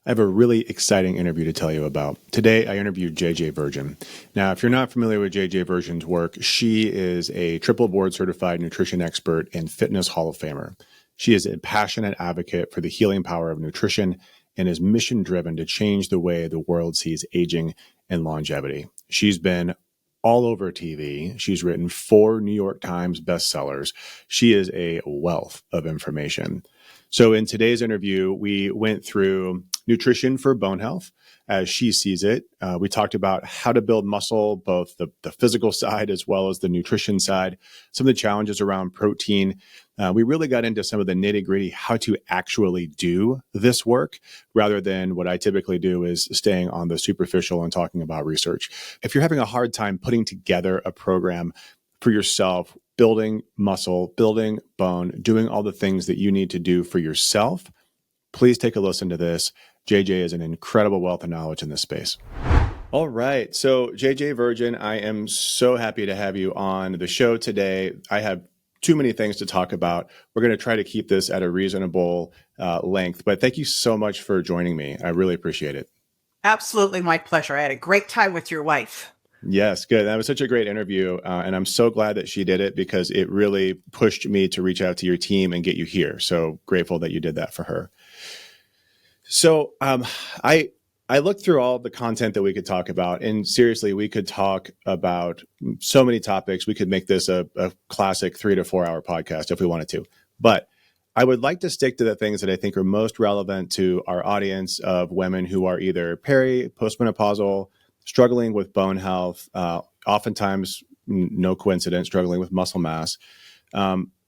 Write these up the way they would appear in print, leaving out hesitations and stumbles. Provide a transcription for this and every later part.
I have a really exciting interview to tell you about. Today, I interviewed JJ Virgin. Now, if you're not familiar with JJ Virgin's work, she is a triple board certified nutrition expert and fitness Hall of Famer. She is a passionate advocate for the healing power of nutrition and is mission driven to change the way the world sees aging and longevity. She's been all over TV. She's written 4 New York Times bestsellers. She is a wealth of information. So in today's interview, we went through nutrition for bone health as she sees it. We talked about how to build muscle, both the physical side as well as the nutrition side, some of the challenges around protein. We really got into some of the nitty gritty, how to actually do this work rather than what I typically do is staying on the superficial and talking about research. If you're having a hard time putting together a program for yourself, building muscle, building bone, doing all the things that you need to do for yourself, please take a listen to this. JJ is an incredible wealth of knowledge in this space. All right. So JJ Virgin, I am so happy to have you on the show today. I have too many things to talk about. We're going to try to keep this at a reasonable length, but thank you so much for joining me. I really appreciate it. Absolutely my pleasure. I had a great time with your wife. Yes, good. That was such a great interview. And I'm so glad that she did it because it really pushed me to reach out to your team and get you here. So grateful that you did that for her. So I looked through all the content that we could talk about, and seriously, we could talk about so many topics. We could make this a classic 3 to 4 hour podcast if we wanted to. But I would like to stick to the things that I think are most relevant to our audience of women who are either postmenopausal, struggling with bone health, oftentimes, no coincidence, struggling with muscle mass.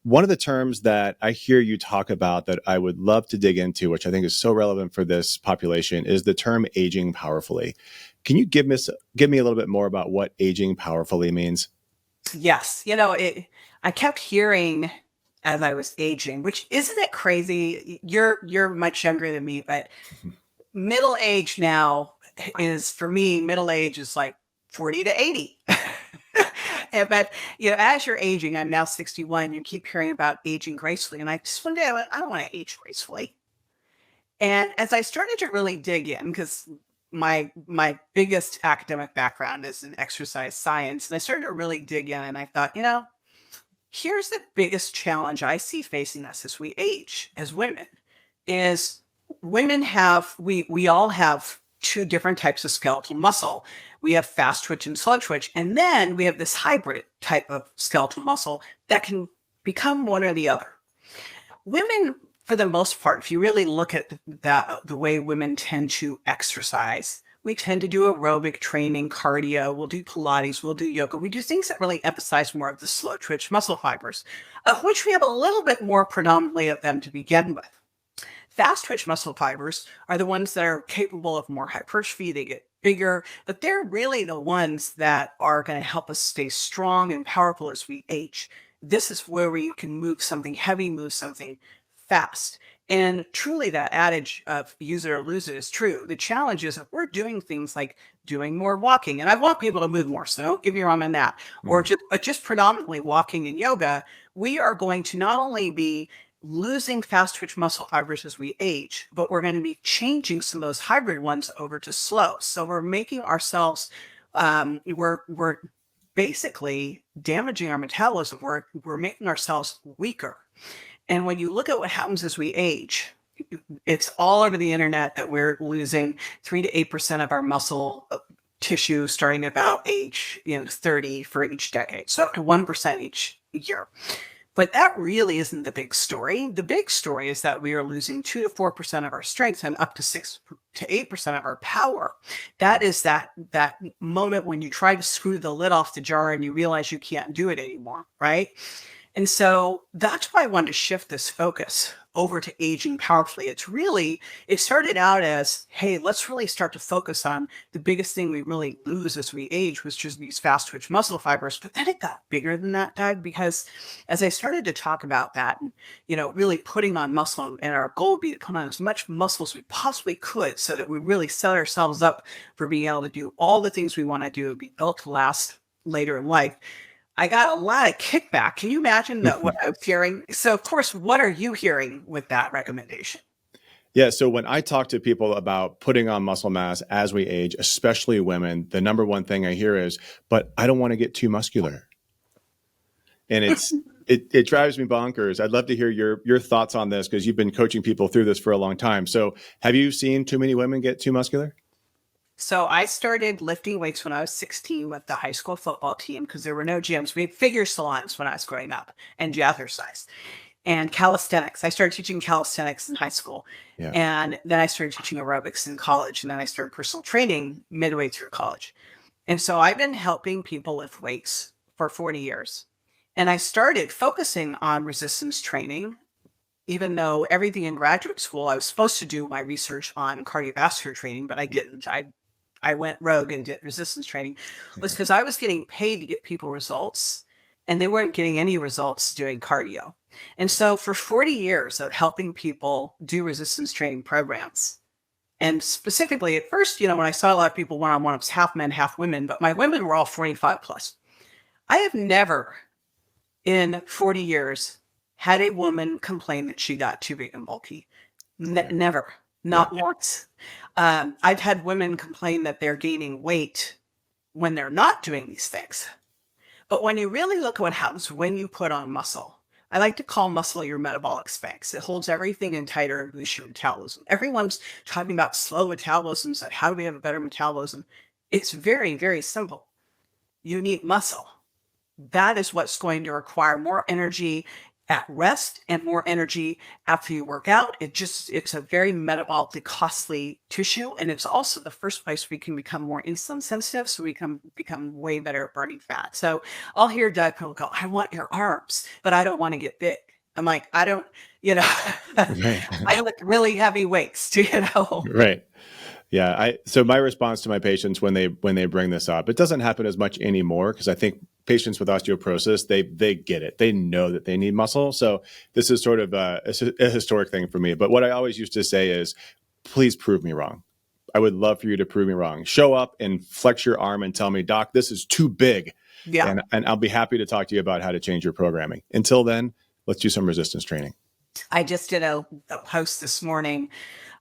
One of the terms that I hear you talk about that I would love to dig into, which I think is so relevant for this population, is the term aging powerfully. Can you give me a little bit more about what aging powerfully means? Yes. I kept hearing as I was aging, which isn't it crazy? You're much younger than me, but middle age now is, for me, middle age is like 40 to 80. But as you're aging, I'm now 61. You keep hearing about aging gracefully, and I just one day I don't want to age gracefully. And as I started to really dig in, because my biggest academic background is in exercise science, and I started to really dig in, and I thought, here's the biggest challenge I see facing us as we age as women, is we all have 2 different types of skeletal muscle. We have fast twitch and slow twitch. And then we have this hybrid type of skeletal muscle that can become one or the other. Women, for the most part, if you really look at the way women tend to exercise, we tend to do aerobic training, cardio, we'll do Pilates, we'll do yoga. We do things that really emphasize more of the slow twitch muscle fibers, of which we have a little bit more predominantly of them to begin with. Fast twitch muscle fibers are the ones that are capable of more hypertrophy. They get bigger, but they're really the ones that are going to help us stay strong and powerful as we age. This is where you can move something heavy, move something fast. And truly, that adage of use it or lose it is true. The challenge is if we're doing things like doing more walking, and I want people to move more, so don't get me wrong on that, or just predominantly walking and yoga, we are going to not only be losing fast twitch muscle fibers as we age, but we're going to be changing some of those hybrid ones over to slow. So we're making ourselves, we're basically damaging our metabolism. We're making ourselves weaker. And when you look at what happens as we age, it's all over the internet that we're losing 3 to 8% of our muscle tissue starting about age 30 for each decade. So up to 1% each year. But that really isn't the big story. The big story is that we are losing 2 to 4% of our strength and up to 6 to 8% of our power. That is that moment when you try to screw the lid off the jar and you realize you can't do it anymore, right? And so that's why I wanted to shift this focus over to aging powerfully. It started out as, hey, let's really start to focus on the biggest thing we really lose as we age, was just these fast twitch muscle fibers. But then it got bigger than that, Doug, because as I started to talk about that, really putting on muscle, and our goal would be to put on as much muscle as we possibly could so that we really set ourselves up for being able to do all the things we want to do, be built to last later in life. I got a lot of kickback. Can you imagine what I was hearing? So, of course, what are you hearing with that recommendation? Yeah. So when I talk to people about putting on muscle mass as we age, especially women, the number one thing I hear is, but I don't want to get too muscular. And it drives me bonkers. I'd love to hear your thoughts on this because you've been coaching people through this for a long time. So have you seen too many women get too muscular? So I started lifting weights when I was 16 with the high school football team because there were no gyms. We had figure salons when I was growing up and jazzercise and calisthenics. I started teaching calisthenics in high school. Yeah. And then I started teaching aerobics in college. And then I started personal training midway through college. And so I've been helping people lift weights for 40 years. And I started focusing on resistance training, even though everything in graduate school, I was supposed to do my research on cardiovascular training, but I didn't. I went rogue and did resistance training, was because I was getting paid to get people results and they weren't getting any results doing cardio. And so for 40 years of helping people do resistance training programs, and specifically at first, when I saw a lot of people one-on-one, it was half men, half women, but my women were all 45 plus. I have never in 40 years had a woman complain that she got too big and bulky. Never, not once. I've had women complain that they're gaining weight when they're not doing these things. But when you really look at what happens when you put on muscle, I like to call muscle your metabolic sphinx. It holds everything in tighter and boosts your metabolism. Everyone's talking about slow metabolisms and how do we have a better metabolism. It's very, very simple. You need muscle. That is what's going to require more energy at rest and more energy after you work out. It's a very metabolically costly tissue. And it's also the first place we can become more insulin sensitive. So we can become way better at burning fat. So I'll hear Doug people go, I want your arms, but I don't want to get big. I'm like, I don't, Right. I lift really heavy weights too. Right. Yeah. So my response to my patients when they bring this up, it doesn't happen as much anymore because I think patients with osteoporosis, they get it. They know that they need muscle. So this is sort of a historic thing for me. But what I always used to say is, please prove me wrong. I would love for you to prove me wrong. Show up and flex your arm and tell me, Doc, this is too big. Yeah. And I'll be happy to talk to you about how to change your programming. Until then, let's do some resistance training. I just did a post this morning.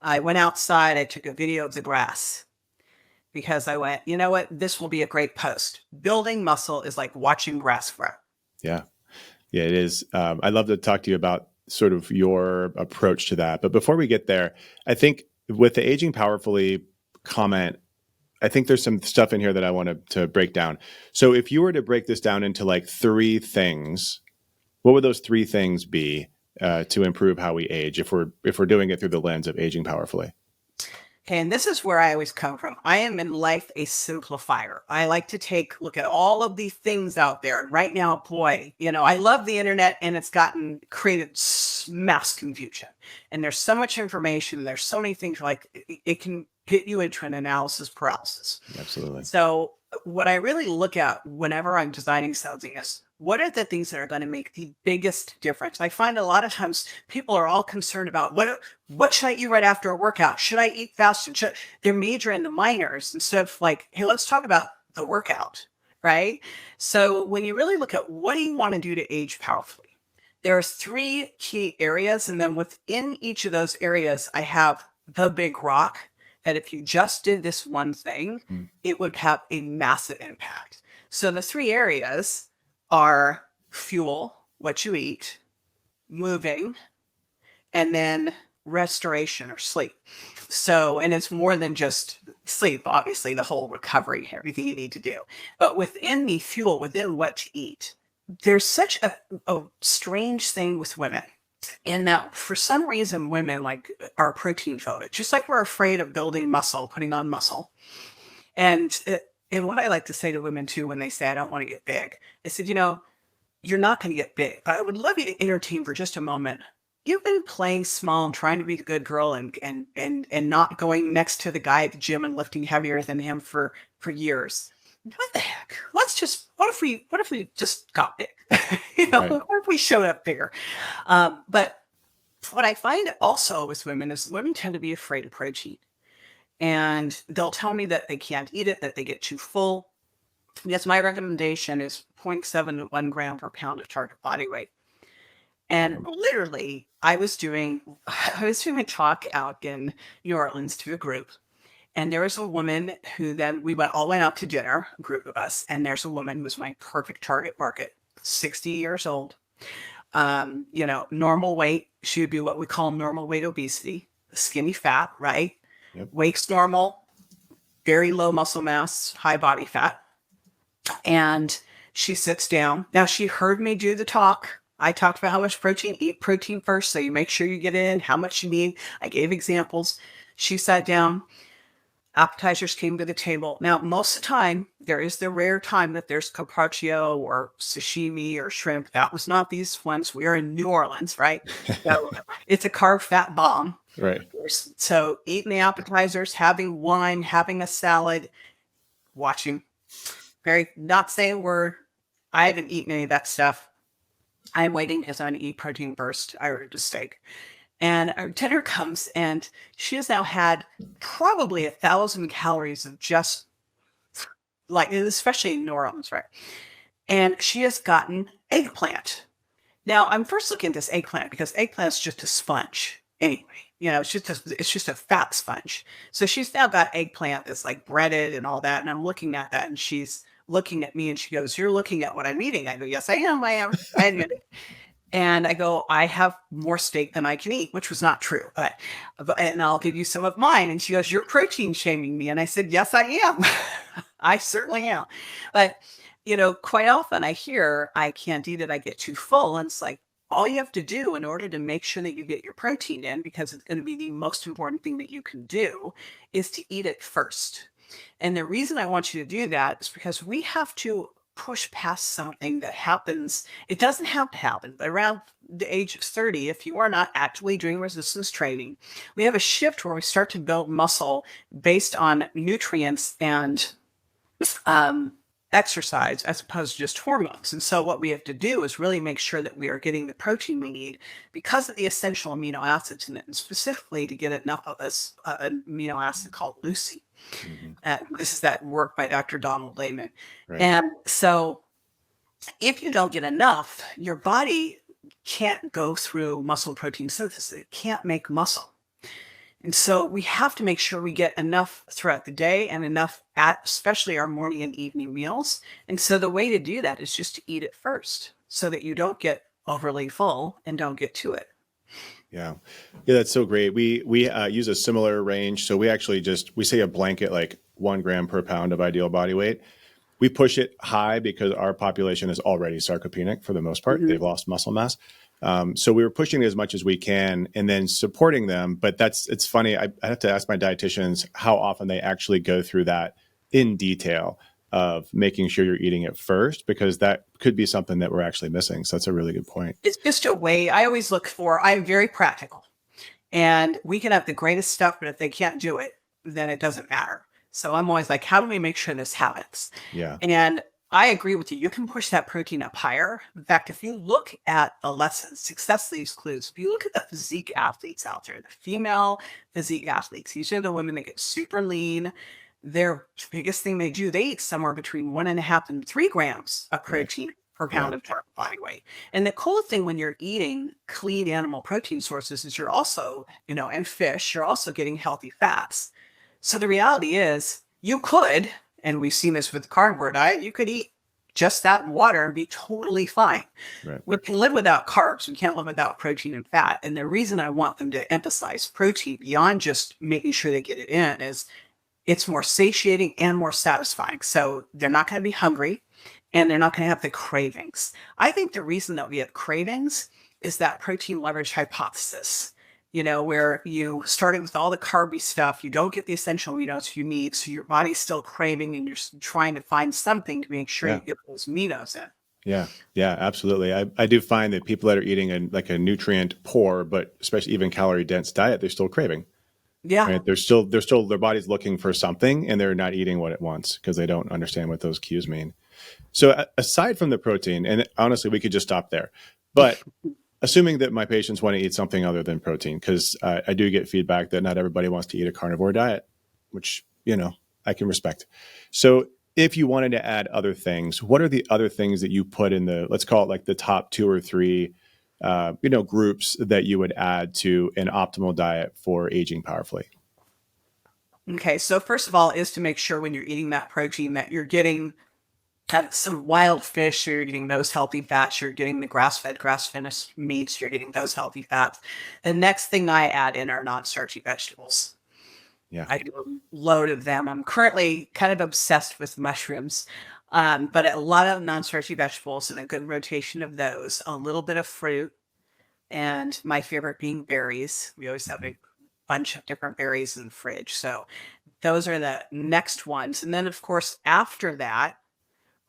I went outside, I took a video of the grass because I went, you know what? This will be a great post. Building muscle is like watching grass grow. Yeah. Yeah, it is. I'd love to talk to you about sort of your approach to that. But before we get there, I think with the aging powerfully comment, I think there's some stuff in here that I want to break down. So if you were to break this down into like 3 things, what would those 3 things be to improve how we age if we're doing it through the lens of aging powerfully? Okay, and this is where I always come from. I am in life a simplifier. I like to look at all of these things out there. And right now, boy, I love the internet and it's created mass confusion. And there's so much information. There's so many things like it can get you into an analysis paralysis. Absolutely. So what I really look at whenever I'm designing something is what are the things that are going to make the biggest difference? I find a lot of times people are all concerned about what should I eat right after a workout? Should I eat fast? They're major in the minors instead of like, hey, let's talk about the workout, right? So when you really look at what do you want to do to age powerfully, there are 3 key areas. And then within each of those areas, I have the big rock that if you just did this one thing, it would have a massive impact. So the 3 areas are fuel, what you eat, moving, and then restoration or sleep. So, and it's more than just sleep, obviously, the whole recovery, everything you need to do. But within the fuel, within what to eat, there's such a strange thing with women. And that for some reason, women are protein phobic, just like we're afraid of building muscle, putting on muscle. And what I like to say to women too, when they say, I don't want to get big, I said, you're not going to get big. But I would love you to entertain for just a moment. You've been playing small and trying to be a good girl and not going next to the guy at the gym and lifting heavier than him for years. What the heck? What if we just got big? Right. What if we showed up bigger? But what I find also with women is women tend to be afraid of protein. And they'll tell me that they can't eat it, that they get too full. Yes, my recommendation is 0.7 to 1 gram per pound of target body weight. And literally, I was doing a talk out in New Orleans to a group. And there was a woman who then we went out to dinner, a group of us. And there's a woman who was my perfect target market, 60 years old, normal weight. She would be what we call normal weight obesity, skinny fat, right? Yep. Weight's normal, very low muscle mass, high body fat. And she sits down. Now she heard me do the talk. I talked about how much protein, eat protein first. So you make sure you get in, how much you need. I gave examples. She sat down. Appetizers came to the table. Now, most of the time, there is the rare time that there's carpaccio or sashimi or shrimp. That was not these ones. We are in New Orleans, right? So it's a carb fat bomb. Right. So eating the appetizers, having wine, having a salad, watching. Not saying a word. I haven't eaten any of that stuff. I'm waiting because I'm going to eat protein first. I ordered a steak. And our dinner comes, and she has now had probably 1,000 calories of just like, especially in New Orleans, right? And she has gotten eggplant. Now, I'm first looking at this eggplant because eggplant's just a sponge anyway. It's just a fat sponge. So she's now got eggplant that's like breaded and all that. And I'm looking at that, and she's looking at me, and she goes, "You're looking at what I'm eating." I go, "Yes, I am. I am." And I go, "I have more steak than I can eat," which was not true. And I'll give you some of mine. And she goes, "You're protein shaming me." And I said, "Yes, I am. I certainly am." But, quite often I hear I can't eat it. I get too full. And it's like, all you have to do in order to make sure that you get your protein in, because it's going to be the most important thing that you can do, is to eat it first. And the reason I want you to do that is because we have to push past something that happens. It doesn't have to happen, but around the age of 30, if you are not actively doing resistance training, we have a shift where we start to build muscle based on nutrients and exercise as opposed to just hormones. And so what we have to do is really make sure that we are getting the protein we need because of the essential amino acids in it, and specifically to get enough of this amino acid called leucine. This is that work by Dr. Donald Layman. Right. And so if you don't get enough, your body can't go through muscle protein synthesis. It can't make muscle. And so we have to make sure we get enough throughout the day and enough at especially our morning and evening meals. And so the way to do that is just to eat it first so that you don't get overly full and don't get to it. Yeah. Yeah, that's so great. We use a similar range. So we say a blanket like 1 gram per pound of ideal body weight. We push it high because our population is already sarcopenic for the most part. They've lost muscle mass. So we were pushing as much as we can and then supporting them. But it's funny. I have to ask my dietitians how often they actually go through that in detail of making sure you're eating it first, because that could be something that we're actually missing. So that's a really good point. It's just a way I'm very practical, and we can have the greatest stuff, but if they can't do it, then it doesn't matter. So I'm always like, how do we make sure this happens? Yeah. And I agree with you. You can push that protein up higher. In fact, if you look at the lessons, success leaves clues. If you look at the physique athletes out there, the female physique athletes, these are the women that get super lean. Their biggest thing they do, they eat somewhere between 1.5 and 3 grams of protein per pound of body weight. And the cool thing when you're eating clean animal protein sources is you're also, and fish, you're also getting healthy fats. So the reality is you could, and we've seen this with the carnivore diet, you could eat just that and water and be totally fine. Right. We can live without carbs. We can't live without protein and fat. And the reason I want them to emphasize protein beyond just making sure they get it in is it's more satiating and more satisfying. So they're not going to be hungry and they're not going to have the cravings. I think the reason that we have cravings is that protein leverage hypothesis, where you started with all the carby stuff, you don't get the essential aminos you need. So your body's still craving and you're trying to find something to make sure you get those aminos in. Yeah. Yeah, absolutely. I do find that people that are eating a nutrient poor, but especially even calorie dense diet, they're still craving. Yeah. Right? They're still their body's looking for something and they're not eating what it wants because they don't understand what those cues mean. So aside from the protein, and honestly, we could just stop there, but assuming that my patients want to eat something other than protein, because I do get feedback that not everybody wants to eat a carnivore diet, which, I can respect. So if you wanted to add other things, what are the other things that you put in let's call it like the top 2 or 3 groups that you would add to an optimal diet for aging powerfully? Okay, so first of all, is to make sure when you're eating that protein that you're getting some wild fish, so you're getting those healthy fats, you're getting the grass-fed, grass-finished meats, you're getting those healthy fats. The next thing I add in are non-starchy vegetables. Yeah. I do a load of them. I'm currently kind of obsessed with mushrooms, but a lot of non-starchy vegetables and a good rotation of those, a little bit of fruit, and my favorite being berries. We always have Mhm. a bunch of different berries in the fridge. So those are the next ones. And then, of course, after that,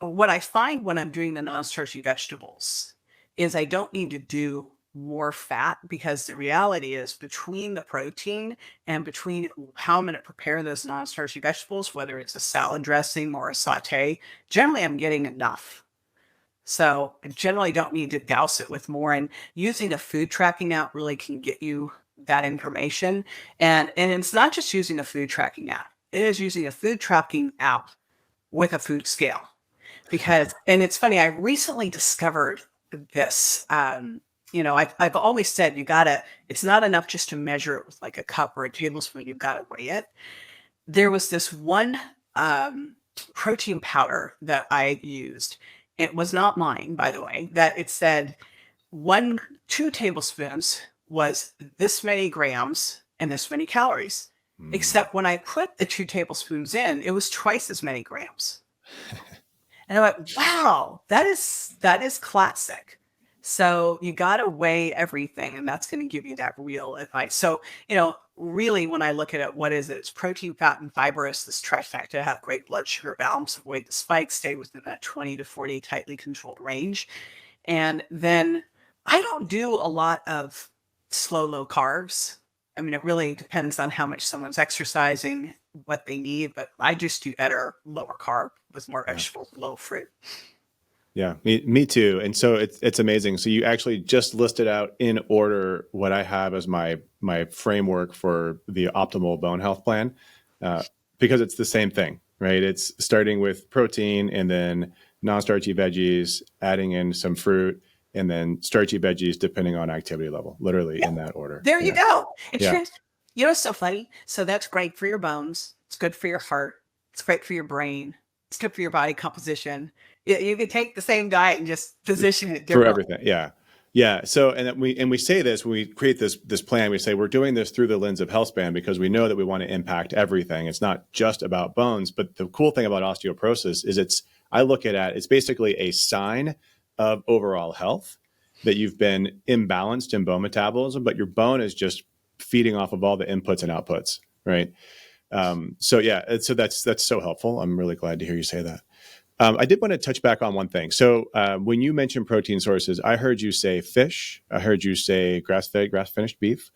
what I find when I'm doing the non-starchy vegetables is I don't need to do more fat, because the reality is between the protein and between how I'm going to prepare those non-starchy vegetables, whether it's a salad dressing or a saute, generally I'm getting enough. So I generally don't need to douse it with more. And using a food tracking app really can get you that information. And it's not just using a food tracking app. It is using a food tracking app with a food scale. Because, and it's funny, I recently discovered this. I've always said it's not enough just to measure it with like a cup or a tablespoon. You've got to weigh it. There was this one protein powder that I used. It was not mine, by the way, that it said 2 tablespoons was this many grams and this many calories. Mm. Except when I put the 2 tablespoons in, it was twice as many grams. And I went, wow, that is classic. So you got to weigh everything, and that's going to give you that real advice. So, really, when I look at it, what is it? It's protein, fat, and fibrous, this trifecta, have great blood sugar balance, avoid the spikes, stay within that 20 to 40 tightly controlled range. And then I don't do a lot of slow, low carbs. I mean, it really depends on how much someone's exercising, what they need, but I just do better lower carb with more Yeah. vegetables, low fruit. Yeah, me too. And so it's amazing. So you actually just listed out in order what I have as my framework for the optimal bone health plan, uh, because it's the same thing, right? It's starting with protein and then non-starchy veggies, adding in some fruit, and then starchy veggies depending on activity level, literally Yeah, in that order. there you Yeah, go. It's yeah. just, it's so funny. So that's great for your bones. It's good for your heart. It's great for your brain. It's good for your body composition. You can take the same diet and just position it For differently. everything. Yeah. Yeah. So, and we say this when we create this plan, we say we're doing this through the lens of healthspan because we know that we want to impact everything. It's not just about bones, but the cool thing about osteoporosis is I look at it, it's basically a sign of overall health, that you've been imbalanced in bone metabolism, but your bone is just feeding off of all the inputs and outputs. Right. So yeah, so that's so helpful. I'm really glad to hear you say that. I did want to touch back on one thing. So when you mentioned protein sources, I heard you say fish. I heard you say grass-fed, grass-finished beef,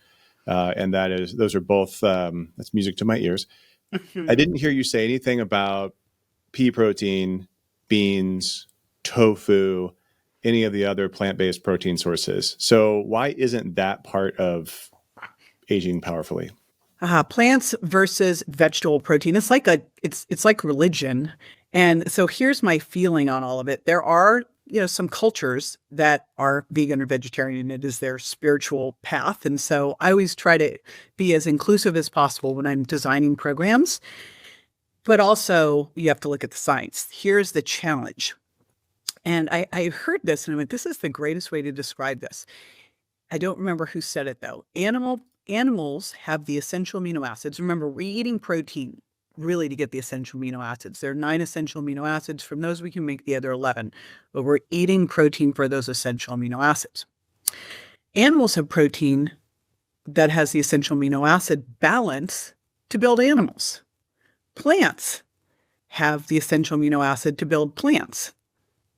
and those are both that's music to my ears. I didn't hear you say anything about pea protein, beans, tofu, any of the other plant-based protein sources. So why isn't that part of aging powerfully? Plants versus vegetable protein. It's like religion. And so here's my feeling on all of it. There are, some cultures that are vegan or vegetarian. It is their spiritual path. And so I always try to be as inclusive as possible when I'm designing programs. But also you have to look at the science. Here's the challenge. And I heard this and I went, this is the greatest way to describe this. I don't remember who said it though. Animals have the essential amino acids. Remember, we're eating protein really to get the essential amino acids. There are 9 essential amino acids. From those, we can make the other 11, but we're eating protein for those essential amino acids. Animals have protein that has the essential amino acid balance to build animals. Plants have the essential amino acid to build plants.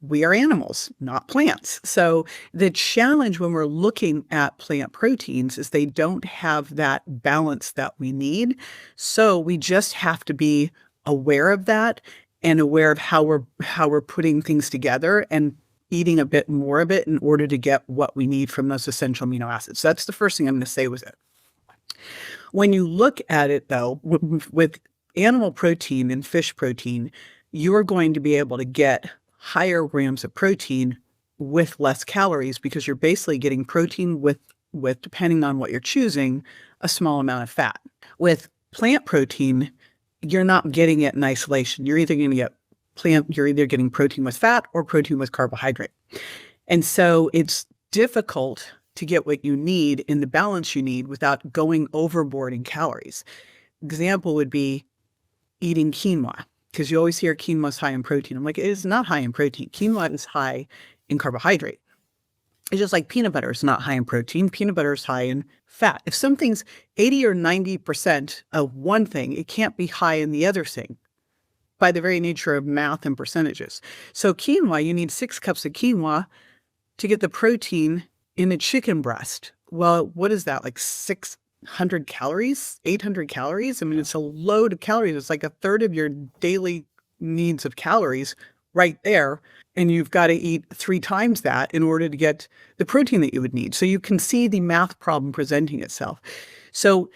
We are animals, not plants. So the challenge when we're looking at plant proteins is they don't have that balance that we need. So we just have to be aware of that and aware of how we're putting things together and eating a bit more of it in order to get what we need from those essential amino acids. So that's the first thing I'm going to say with it. When you look at it though, with animal protein and fish protein, you're going to be able to get higher grams of protein with less calories because you're basically getting protein with depending on what you're choosing, a small amount of fat. With plant protein, you're not getting it in isolation. You're either getting protein with fat or protein with carbohydrate. And so it's difficult to get what you need in the balance you need without going overboard in calories. Example would be eating quinoa, because you always hear quinoa is high in protein. I'm like, it is not high in protein. Quinoa is high in carbohydrate. It's just like peanut butter is not high in protein. Peanut butter is high in fat. If something's 80 or 90% of one thing, it can't be high in the other thing by the very nature of math and percentages. So quinoa, you need 6 cups of quinoa to get the protein in a chicken breast. Well, what is that? Like 600 calories, 800 calories? I mean, it's a load of calories. It's like a third of your daily needs of calories right there. And you've got to eat 3 times that in order to get the protein that you would need. So you can see the math problem presenting itself. So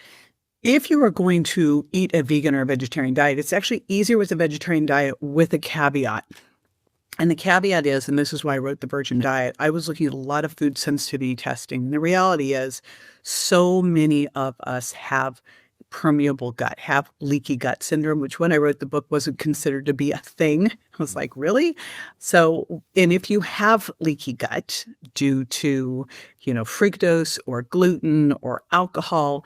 if you are going to eat a vegan or a vegetarian diet, it's actually easier with a vegetarian diet with a caveat. And the caveat is, and this is why I wrote the Virgin Diet, I was looking at a lot of food sensitivity testing. And the reality is so many of us have permeable gut, have leaky gut syndrome, which when I wrote the book wasn't considered to be a thing. I was like, really? So, and if you have leaky gut due to, fructose or gluten or alcohol,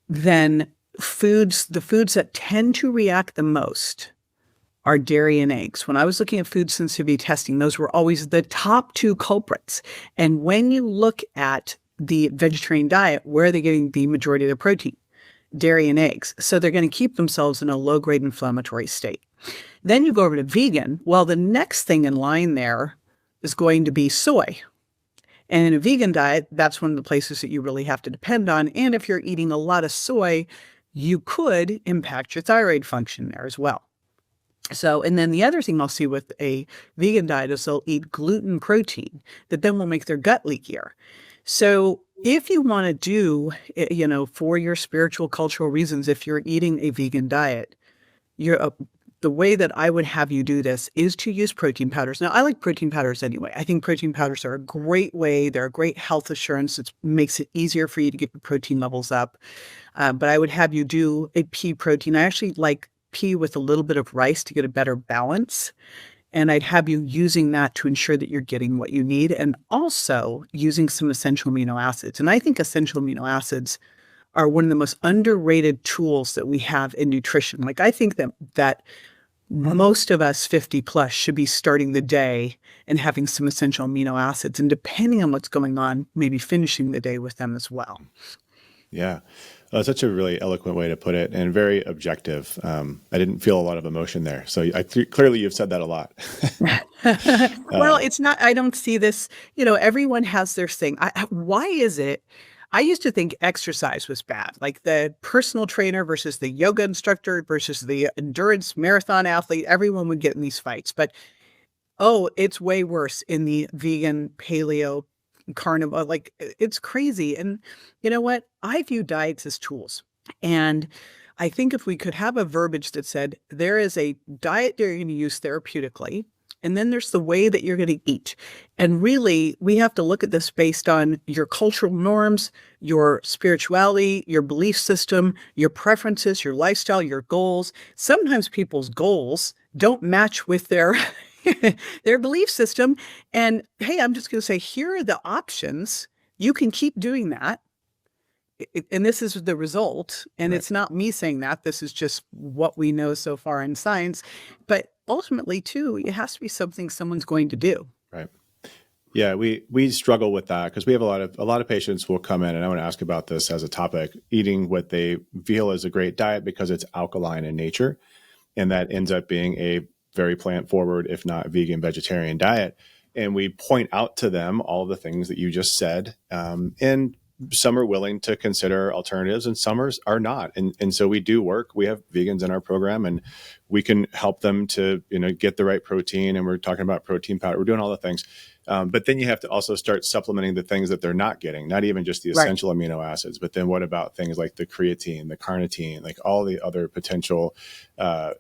then the foods that tend to react the most are dairy and eggs. When I was looking at food sensitivity testing, those were always the top 2 culprits. And when you look at the vegetarian diet, where are they getting the majority of their protein? Dairy and eggs. So they're going to keep themselves in a low-grade inflammatory state. Then you go over to vegan. Well, the next thing in line there is going to be soy. And in a vegan diet, that's one of the places that you really have to depend on. And if you're eating a lot of soy, you could impact your thyroid function there as well. So, and then the other thing I'll see with a vegan diet is they'll eat gluten protein that then will make their gut leakier. So if you want to do, for your spiritual, cultural reasons, if you're eating a vegan diet, the way that I would have you do this is to use protein powders. Now, I like protein powders anyway. I think protein powders are a great way. They're a great health assurance. It makes it easier for you to get your protein levels up. But I would have you do a pea protein. I actually like pea with a little bit of rice to get a better balance. And I'd have you using that to ensure that you're getting what you need, and also using some essential amino acids. And I think essential amino acids are one of the most underrated tools that we have in nutrition. Like, I think that most of us 50 plus should be starting the day and having some essential amino acids, and depending on what's going on, maybe finishing the day with them as well. Yeah. Such a really eloquent way to put it, and very objective. I didn't feel a lot of emotion there. So clearly you've said that a lot. Well, it's not, I don't see this, everyone has their thing. Why is it? I used to think exercise was bad, like the personal trainer versus the yoga instructor versus the endurance marathon athlete. Everyone would get in these fights, but it's way worse in the vegan, paleo, carnivore. Like, it's crazy. And you know what? I view diets as tools. And I think if we could have a verbiage that said there is a diet that you're going to use therapeutically, and then there's the way that you're going to eat. And really, we have to look at this based on your cultural norms, your spirituality, your belief system, your preferences, your lifestyle, your goals. Sometimes people's goals don't match with their their belief system. And hey, I'm just going to say, here are the options. You can keep doing that. And this is the result. And It's not me saying that. This is just what we know so far in science. But ultimately, too, it has to be something someone's going to do. Right. Yeah, we struggle with that because we have a lot of patients will come in, and I want to ask about this as a topic, eating what they feel is a great diet because it's alkaline in nature. And that ends up being a very plant forward, if not vegan, vegetarian diet. And we point out to them all the things that you just said. And some are willing to consider alternatives and some are not. And so we do work. We have vegans in our program, and we can help them to, get the right protein. And we're talking about protein powder. We're doing all the things. But then you have to also start supplementing the things that they're not getting, not even just the essential amino acids, but then what about things like the creatine, the carnitine, like all the other potential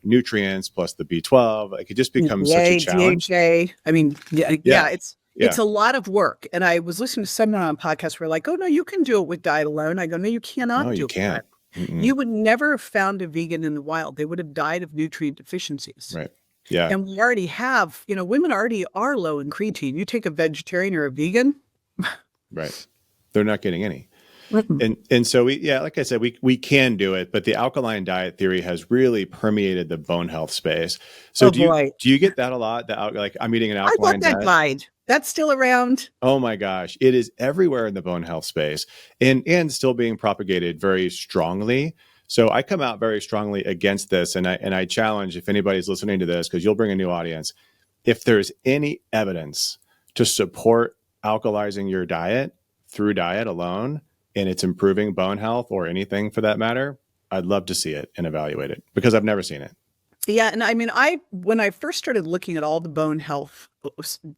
nutrients plus the B12? Like, it just becomes such a challenge. DHA. I mean, yeah. It's a lot of work. And I was listening to someone on a podcast where like, oh, no, you can do it with diet alone. I go, no, you cannot No, do you it with can't. diet. You would never have found a vegan in the wild. They would have died of nutrient deficiencies. Right. Yeah. And we already have, women already are low in creatine. You take a vegetarian or a vegan. Right. They're not getting any. Mm-mm. And so like I said, we can do it, but the alkaline diet theory has really permeated the bone health space. So Oh, do boy. you get that a lot? That like I'm eating an I thought alkaline that diet. died. That's still around. Oh my gosh, it is everywhere in the bone health space, and still being propagated very strongly. So I come out very strongly against this, and I challenge if anybody's listening to this, because you'll bring a new audience. If there's any evidence to support alkalizing your diet through diet alone, and it's improving bone health or anything for that matter, I'd love to see it and evaluate it because I've never seen it. Yeah. And I mean, when I first started looking at all the bone health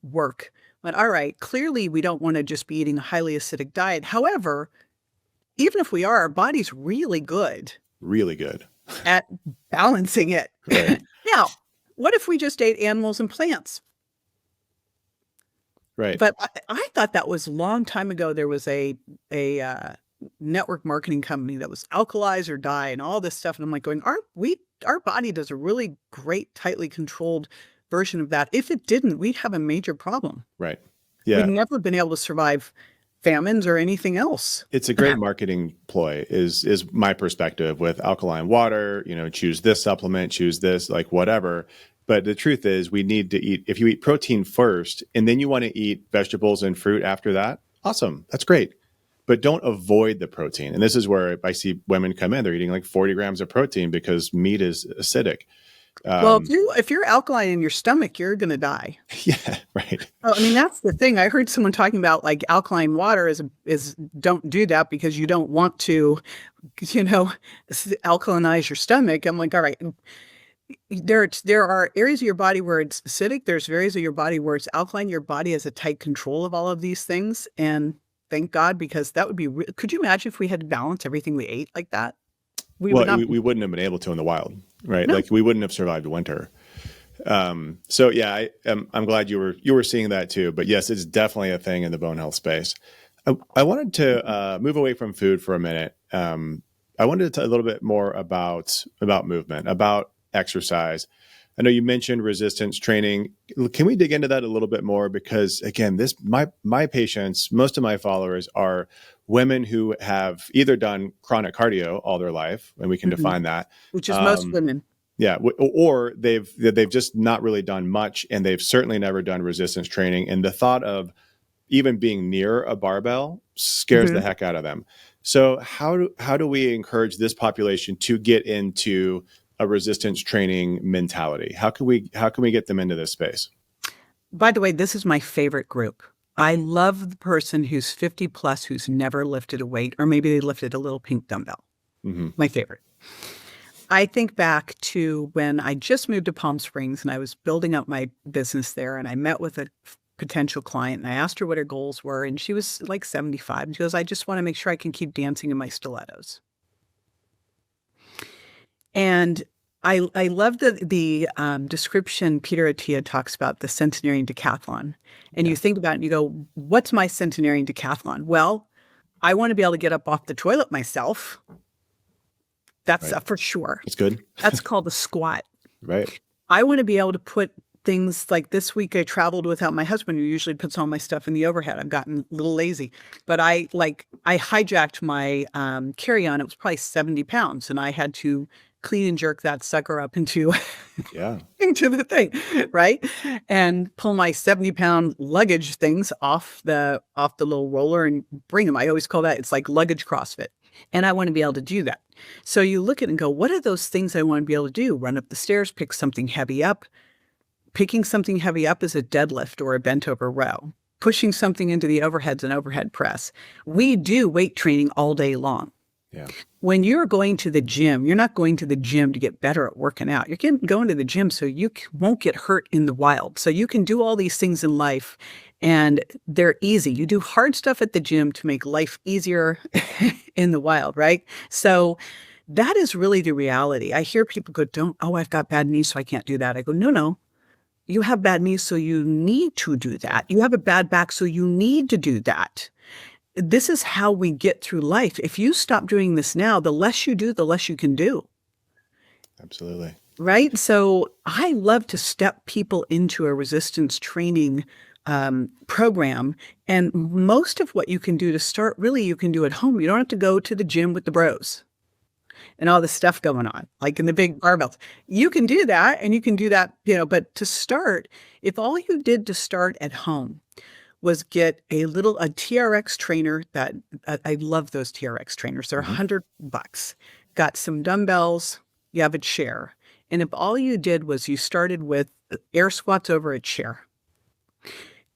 work, I went, all right, clearly we don't want to just be eating a highly acidic diet. However, even if we are, our body's really good at balancing it. Right. Now, what if we just ate animals and plants? Right. But I thought that was a long time ago. There was a network marketing company that was alkalize or die and all this stuff. And I'm like going, our body does a really great, tightly controlled version of that. If it didn't, we'd have a major problem. Right. Yeah. We'd never been able to survive famines or anything else. It's a great marketing ploy is my perspective with alkaline water, choose this supplement, choose this, like whatever. But the truth is we need to eat, if you eat protein first and then you want to eat vegetables and fruit after that, awesome. That's great. But don't avoid the protein. And this is where I see women come in, they're eating like 40 grams of protein because meat is acidic. Well, if you're alkaline in your stomach, you're going to die. Yeah, right. Oh, I mean, that's the thing. I heard someone talking about like alkaline water is don't do that because you don't want to, alkalinize your stomach. I'm like, all right. There are areas of your body where it's acidic. There's areas of your body where it's alkaline. Your body has a tight control of all of these things. And thank God, because that would be, could you imagine if we had to balance everything we ate like that? We wouldn't have been able to in the wild, right? No. Like we wouldn't have survived winter. So yeah, I'm glad you were seeing that too. But yes, it's definitely a thing in the bone health space. I wanted to move away from food for a minute. I wanted to talk a little bit more about movement, about exercise. I know you mentioned resistance training. Can we dig into that a little bit more? Because again, my patients, most of my followers are women who have either done chronic cardio all their life, and we can define that, which is most women. Yeah, or they've just not really done much, and they've certainly never done resistance training. And the thought of even being near a barbell scares the heck out of them. So how do we encourage this population to get into a resistance training mentality? How can we get them into this space? By the way, this is my favorite group. I love the person who's 50 plus who's never lifted a weight, or maybe they lifted a little pink dumbbell. Mm-hmm. My favorite. I think back to when I just moved to Palm Springs and I was building up my business there, and I met with a potential client and I asked her what her goals were, and she was like 75. And she goes, I just want to make sure I can keep dancing in my stilettos. And I love the description Peter Attia talks about the centenarian decathlon. And you think about it and you go, what's my centenarian decathlon? Well, I want to be able to get up off the toilet myself. That's for sure. That's good. That's called a squat. Right. I want to be able to put things like this week I traveled without my husband, who usually puts all my stuff in the overhead. I've gotten a little lazy, but I hijacked my carry-on. It was probably 70 pounds and I had to clean and jerk that sucker up into the thing, right? And pull my 70-pound luggage things off the little roller and bring them. I always call that, it's like luggage CrossFit. And I want to be able to do that. So you look at it and go, what are those things I want to be able to do? Run up the stairs, pick something heavy up. Picking something heavy up is a deadlift or a bent over row. Pushing something into the overhead's an overhead press. We do weight training all day long. Yeah. When you're going to the gym, you're not going to the gym to get better at working out. You're going to the gym so you won't get hurt in the wild. So you can do all these things in life and they're easy. You do hard stuff at the gym to make life easier in the wild, right? So that is really the reality. I hear people go, I've got bad knees, so I can't do that. I go, no. You have bad knees, so you need to do that. You have a bad back, so you need to do that. This is how we get through life. If you stop doing this now, the less you do, the less you can do. Absolutely. Right? So I love to step people into a resistance training program. And most of what you can do to start, really, you can do at home. You don't have to go to the gym with the bros and all this stuff going on, like in the big barbells. You can do that, and you can do that, but to start, if all you did to start at home was get a TRX trainer that I love those TRX trainers. They're $100. Got some dumbbells, you have a chair. And if all you did was you started with air squats over a chair,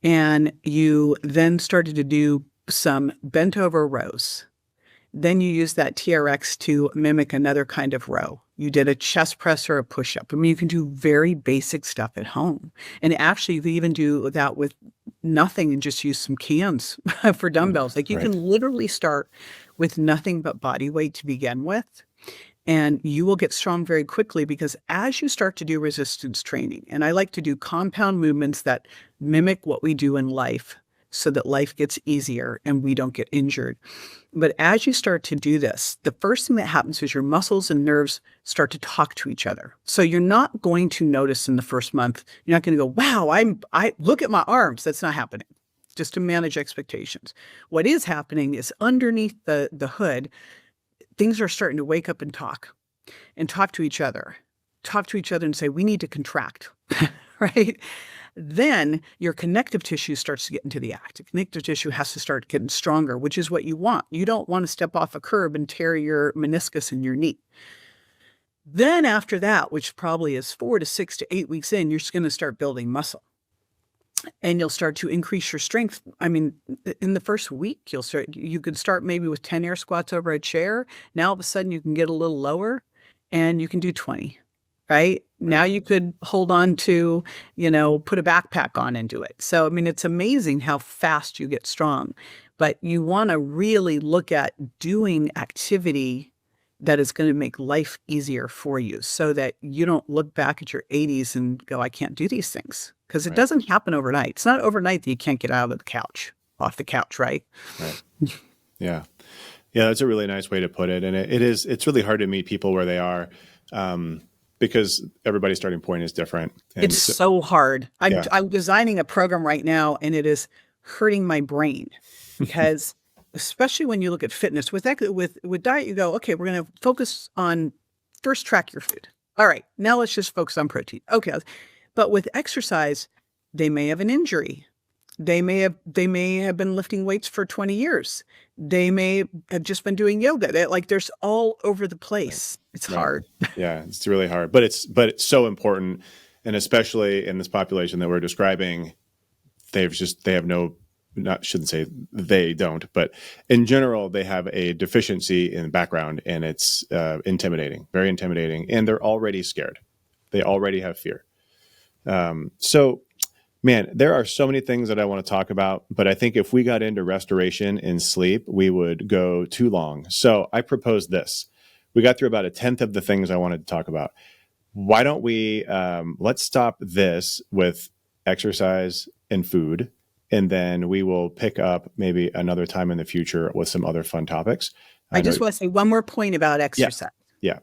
and you then started to do some bent over rows, then you use that TRX to mimic another kind of row. You did a chest press or a push-up. I mean, you can do very basic stuff at home. And actually, you can even do that with nothing and just use some cans for dumbbells. Like you can literally start with nothing but body weight to begin with. And you will get strong very quickly, because as you start to do resistance training, and I like to do compound movements that mimic what we do in life so that life gets easier and we don't get injured. But as you start to do this, the first thing that happens is your muscles and nerves start to talk to each other. So you're not going to notice in the first month, you're not going to go, wow, I look at my arms. That's not happening. Just to manage expectations. What is happening is underneath the hood, things are starting to wake up and talk to each other and say, we need to contract, right? Then your connective tissue starts to get into the act. The connective tissue has to start getting stronger, which is what you want. You don't want to step off a curb and tear your meniscus in your knee. Then after that, which probably is 4 to 6 to 8 weeks in, you're just going to start building muscle. And you'll start to increase your strength. I mean, in the first week, you could start maybe with 10 air squats over a chair. Now, all of a sudden, you can get a little lower and you can do 20, right? Now you could hold on to, put a backpack on and do it. So, I mean, it's amazing how fast you get strong. But you want to really look at doing activity that is going to make life easier for you, so that you don't look back at your 80s and go, I can't do these things. Because it doesn't happen overnight. It's not overnight that you can't get out of off the couch, right? Right. Yeah. Yeah, that's a really nice way to put it. And it's really hard to meet people where they are, because everybody's starting point is different. And it's so hard. I'm designing a program right now, and it is hurting my brain, because especially when you look at fitness, with diet, you go, okay, we're going to focus on first track your food. All right, now let's just focus on protein. Okay. But with exercise, they may have an injury. They may have been lifting weights for 20 years. They may have just been doing yoga. There's all over the place. It's hard. Yeah, it's really hard, but it's so important. And especially in this population that we're describing, shouldn't say they don't, but in general, they have a deficiency in background, and it's intimidating, very intimidating. And they're already scared. They already have fear. So, man, there are so many things that I want to talk about, but I think if we got into restoration and sleep, we would go too long. So I propose this. We got through about 1/10 of the things I wanted to talk about. Why don't we, let's stop this with exercise and food, and then we will pick up maybe another time in the future with some other fun topics. I just want to say one more point about exercise. Yeah.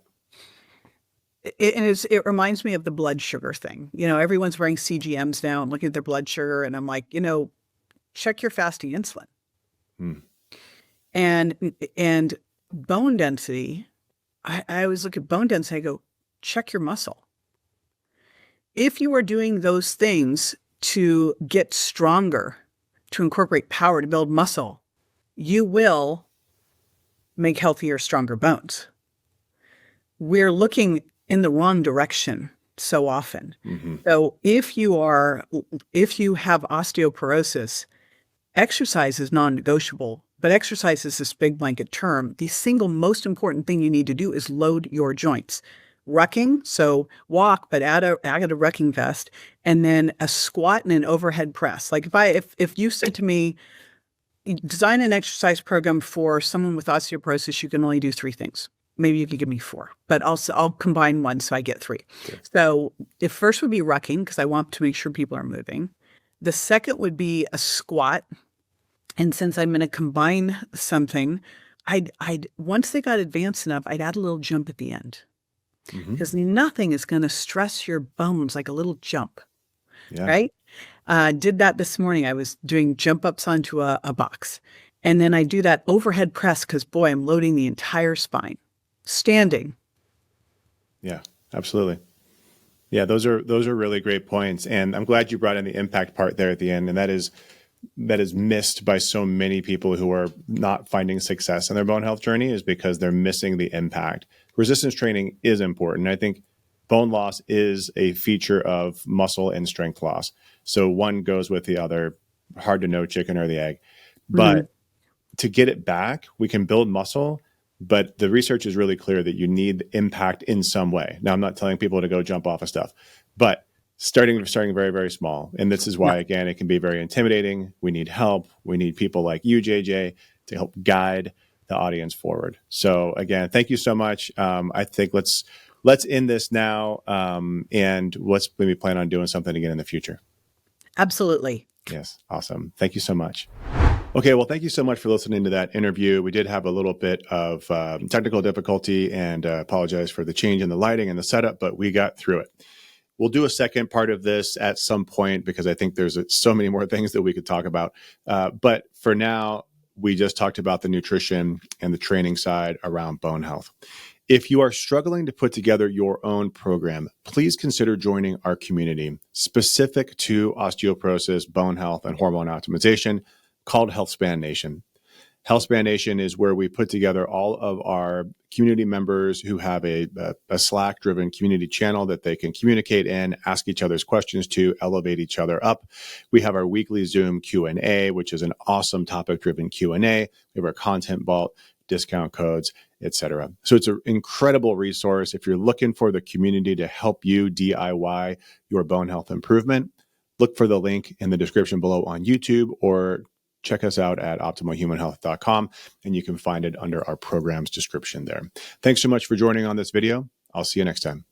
It reminds me of the blood sugar thing. Everyone's wearing CGMs now and looking at their blood sugar, and I'm like, check your fasting insulin. And bone density. I always look at bone density. I go, check your muscle. If you are doing those things to get stronger, to incorporate power, to build muscle, you will make healthier, stronger bones. We're looking in the wrong direction so often. So if you have osteoporosis, exercise is non-negotiable, but exercise is this big blanket term. The single most important thing you need to do is load your joints. Rucking, so walk, but add a rucking vest, and then a squat and an overhead press. Like if you said to me, design an exercise program for someone with osteoporosis, you can only do 3 things. maybe you could give me 4, but I'll combine 1 so I get 3. Good. So the first would be rucking because I want to make sure people are moving. The second would be a squat. And since I'm going to combine something, I'd once they got advanced enough, I'd add a little jump at the end because nothing is going to stress your bones like a little jump, Yeah. right? Did that this morning. I was doing jump ups onto a box. And then I do that overhead press because, boy, I'm loading the entire spine. Standing. Yeah, absolutely. Yeah, those are really great points. And I'm glad you brought in the impact part there at the end. And that is missed by so many people who are not finding success in their bone health journey, is because they're missing the impact. Resistance training is important. I think bone loss is a feature of muscle and strength loss. So one goes with the other. Hard to know, chicken or the egg. But to get it back, we can build muscle, but the research is really clear that you need impact in some way. Now, I'm not telling people to go jump off of stuff, but starting very, very small. And this is why, again, it can be very intimidating. We need help. We need people like you, JJ, to help guide the audience forward. So again, thank you so much. I think let's end this now, and let's maybe plan on doing something again in the future. Absolutely. Yes. Awesome. Thank you so much. Okay, well, thank you so much for listening to that interview. We did have a little bit of technical difficulty, and apologize for the change in the lighting and the setup, but we got through it. We'll do a second part of this at some point because I think there's so many more things that we could talk about. But for now, we just talked about the nutrition and the training side around bone health. If you are struggling to put together your own program, please consider joining our community specific to osteoporosis, bone health, and hormone optimization, called HealthSpan Nation. HealthSpan Nation is where we put together all of our community members who have a Slack-driven community channel that they can communicate in, ask each other's questions to, elevate each other up. We have our weekly Zoom Q&A, which is an awesome topic-driven Q&A. We have our content vault, discount codes, etc. So it's an incredible resource if you're looking for the community to help you DIY your bone health improvement. Look for the link in the description below on YouTube, or check us out at optimalhumanhealth.com, and you can find it under our program's description there. Thanks so much for joining on this video. I'll see you next time.